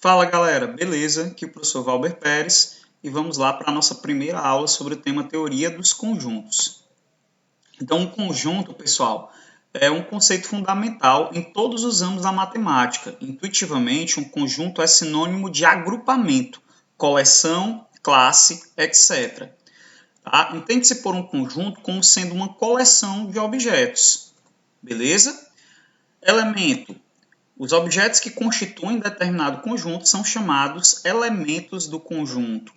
Fala galera, beleza? Aqui é o professor Valber Pérez e vamos lá para a nossa primeira aula sobre o tema teoria dos conjuntos. Então, um conjunto, pessoal, é um conceito fundamental em todos os âmbitos da matemática. Intuitivamente, um conjunto é sinônimo de agrupamento, coleção, classe, etc. Tá? Entende-se por um conjunto como sendo uma coleção de objetos, beleza? Elemento. Os objetos que constituem determinado conjunto são chamados elementos do conjunto.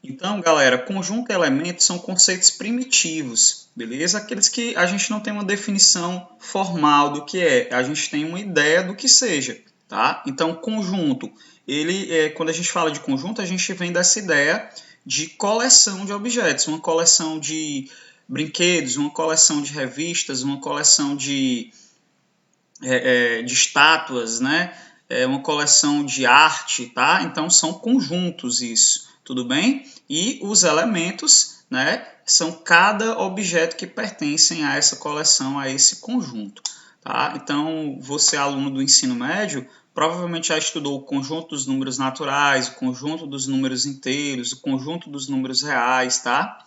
Então, galera, conjunto e elementos são conceitos primitivos, beleza? Aqueles que a gente não tem uma definição formal do que é, a gente tem uma ideia do que seja, tá? Então, conjunto, quando a gente fala de conjunto, a gente vem dessa ideia de coleção de objetos, uma coleção de brinquedos, uma coleção de revistas, uma coleção de estátuas, né? Uma coleção de arte, tá? Então são conjuntos isso, tudo bem? E os elementos, né? São cada objeto que pertencem a essa coleção, a esse conjunto, tá? Então você aluno do ensino médio provavelmente já estudou o conjunto dos números naturais, o conjunto dos números inteiros, o conjunto dos números reais, tá?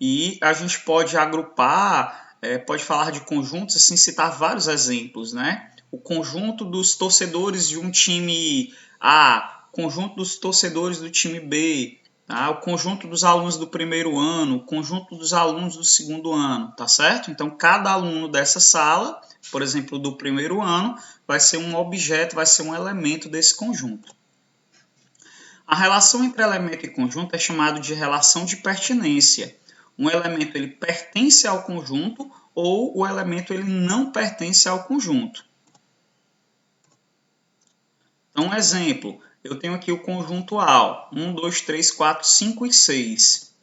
E a gente pode agrupar, pode falar de conjuntos, assim, citar vários exemplos, né? O conjunto dos torcedores de um time A, conjunto dos torcedores do time B, tá? O conjunto dos alunos do primeiro ano, o conjunto dos alunos do segundo ano, tá certo? Então, cada aluno dessa sala, por exemplo, do primeiro ano, vai ser um objeto, vai ser um elemento desse conjunto. A relação entre elemento e conjunto é chamada de relação de pertinência. Um elemento ele pertence ao conjunto ou o elemento ele não pertence ao conjunto. Então, exemplo, eu tenho aqui o conjunto A, 1, 2, 3, 4, 5 e 6.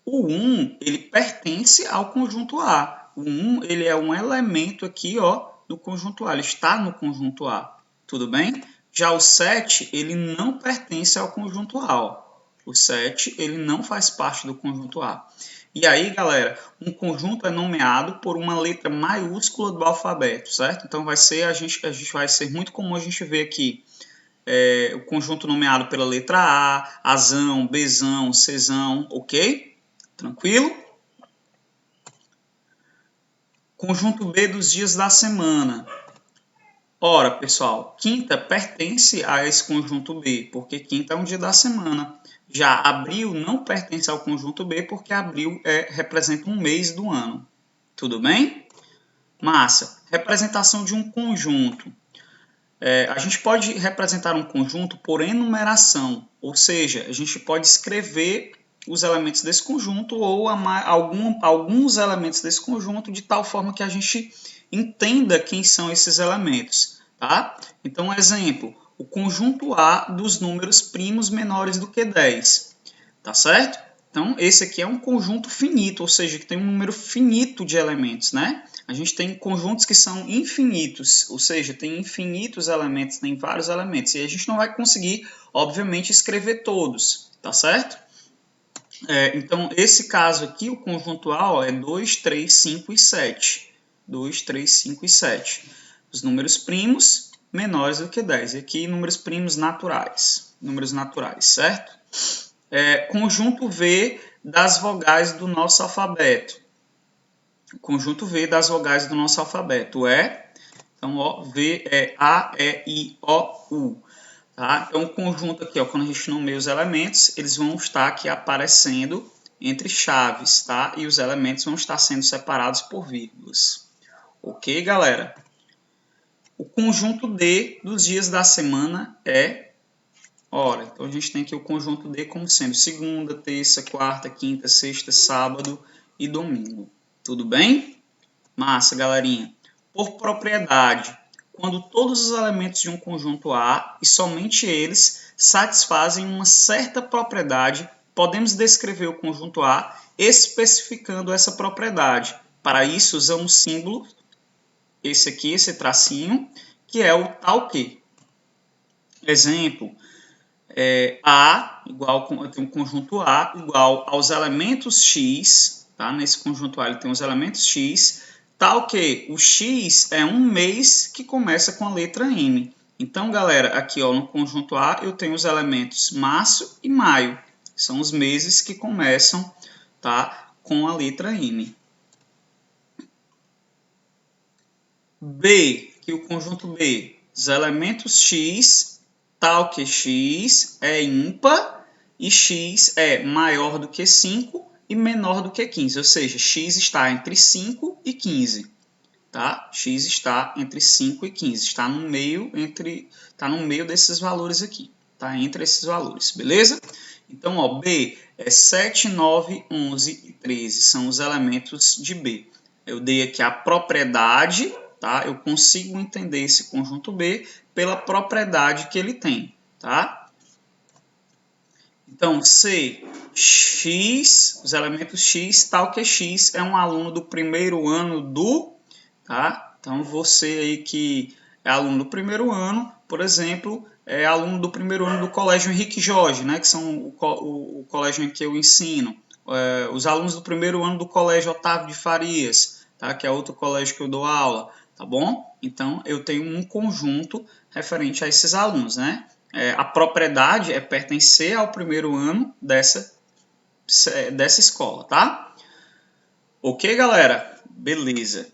O 1, ele pertence ao conjunto A. O 1, ele é um elemento aqui, ó, do conjunto A, ele está no conjunto A. Tudo bem? Já o 7, ele não pertence ao conjunto A, ó. O 7, ele não faz parte do conjunto A. E aí, galera, um conjunto é nomeado por uma letra maiúscula do alfabeto, certo? Então vai ser, a gente vai ser muito comum a gente ver aqui o conjunto nomeado pela letra A, Azão, Bzão, Czão, ok? Tranquilo? Conjunto B dos dias da semana. Ora, pessoal, quinta pertence a esse conjunto B, porque quinta é um dia da semana. Já abril não pertence ao conjunto B, porque abril representa um mês do ano. Tudo bem? Massa. Representação de um conjunto. A gente pode representar um conjunto por enumeração, ou seja, a gente pode escrever os elementos desse conjunto ou alguns elementos desse conjunto de tal forma que a gente entenda quem são esses elementos, tá? Então, exemplo, o conjunto A dos números primos menores do que 10, tá certo? Então, esse aqui é um conjunto finito, ou seja, que tem um número finito de elementos, né? A gente tem conjuntos que são infinitos, ou seja, tem infinitos elementos, tem vários elementos, e a gente não vai conseguir, obviamente, escrever todos, tá certo? Então, esse caso aqui, o conjunto A, ó, é 2, 3, 5 e 7. 2, 3, 5 e 7. Os números primos menores do que 10. E aqui, números primos naturais. Números naturais, certo? Conjunto V das vogais do nosso alfabeto. Conjunto V das vogais do nosso alfabeto é, então, ó, V é A, E, I, O, U. Tá? Então, o conjunto aqui, ó, quando a gente nomeia os elementos, eles vão estar aqui aparecendo entre chaves, tá? E os elementos vão estar sendo separados por vírgulas. Ok, galera? O conjunto D dos dias da semana é... Ora, então a gente tem aqui o conjunto D como sendo segunda, terça, quarta, quinta, sexta, sábado e domingo. Tudo bem? Massa, galerinha. Por propriedade, quando todos os elementos de um conjunto A e somente eles satisfazem uma certa propriedade, podemos descrever o conjunto A especificando essa propriedade. Para isso, usamos o símbolo, esse aqui, esse tracinho, que é o tal que. Exemplo, A igual, eu tenho um conjunto A igual aos elementos X, tá? Nesse conjunto A ele tem os elementos X, tal que o X é um mês que começa com a letra M. Então, galera, aqui ó, no conjunto A eu tenho os elementos março e maio. São os meses que começam, tá, com a letra M. B, que o conjunto B, os elementos X, tal que X é ímpar e X é maior do que 5 e menor do que 15, ou seja, X está entre 5 e 15. Tá? X está entre 5 e 15, está no meio desses valores aqui, tá? Entre esses valores, beleza? Então, ó, B é 7, 9, 11 e 13, são os elementos de B. Eu dei aqui a propriedade, tá? Eu consigo entender esse conjunto B pela propriedade que ele tem, tá? Então, C, X, os elementos X, tal que X é um aluno do primeiro ano do... Tá? Então, você aí que é aluno do primeiro ano, por exemplo, é aluno do primeiro ano do Colégio Henrique Jorge, né, que são o colégio em que eu ensino. Os alunos do primeiro ano do Colégio Otávio de Farias, tá, que é outro colégio que eu dou aula, tá bom? Então, eu tenho um conjunto referente a esses alunos, né? A propriedade é pertencer ao primeiro ano dessa escola, tá? Ok, galera? Beleza.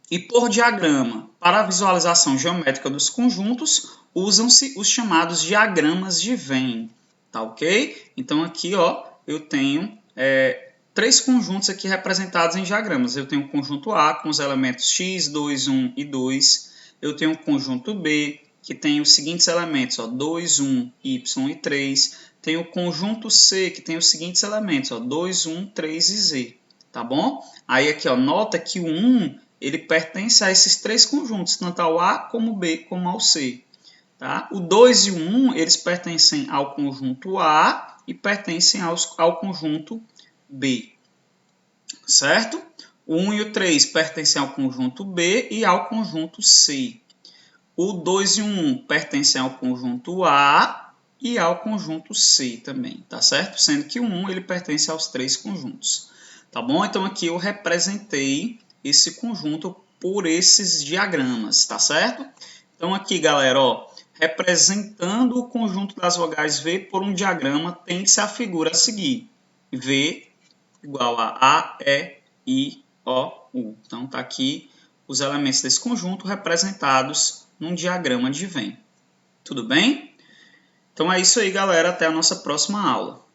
E por diagrama, para a visualização geométrica dos conjuntos, usam-se os chamados diagramas de Venn, tá ok? Então aqui ó, eu tenho três conjuntos aqui representados em diagramas. Eu tenho o conjunto A com os elementos x, 2, 1 e 2. Eu tenho o conjunto B, que tem os seguintes elementos, ó, 2, 1, y e 3. Tenho o conjunto C, que tem os seguintes elementos, ó, 2, 1, 3 e z. Tá bom? Aí aqui ó, nota que o 1 ele pertence a esses três conjuntos, tanto ao A como ao B como ao C. Tá? O 2 e o 1 eles pertencem ao conjunto A e pertencem ao conjunto B. Certo? O 1 e o 3 pertencem ao conjunto B e ao conjunto C. O 2 e o 1 pertencem ao conjunto A e ao conjunto C também, tá certo? Sendo que o 1 ele pertence aos três conjuntos. Tá bom? Então aqui eu representei esse conjunto por esses diagramas, tá certo? Então aqui, galera, ó, representando o conjunto das vogais V por um diagrama, tem-se a figura a seguir. V igual a E, I, O, U. Então tá aqui os elementos desse conjunto representados num diagrama de Venn. Tudo bem? Então é isso aí, galera. Até a nossa próxima aula.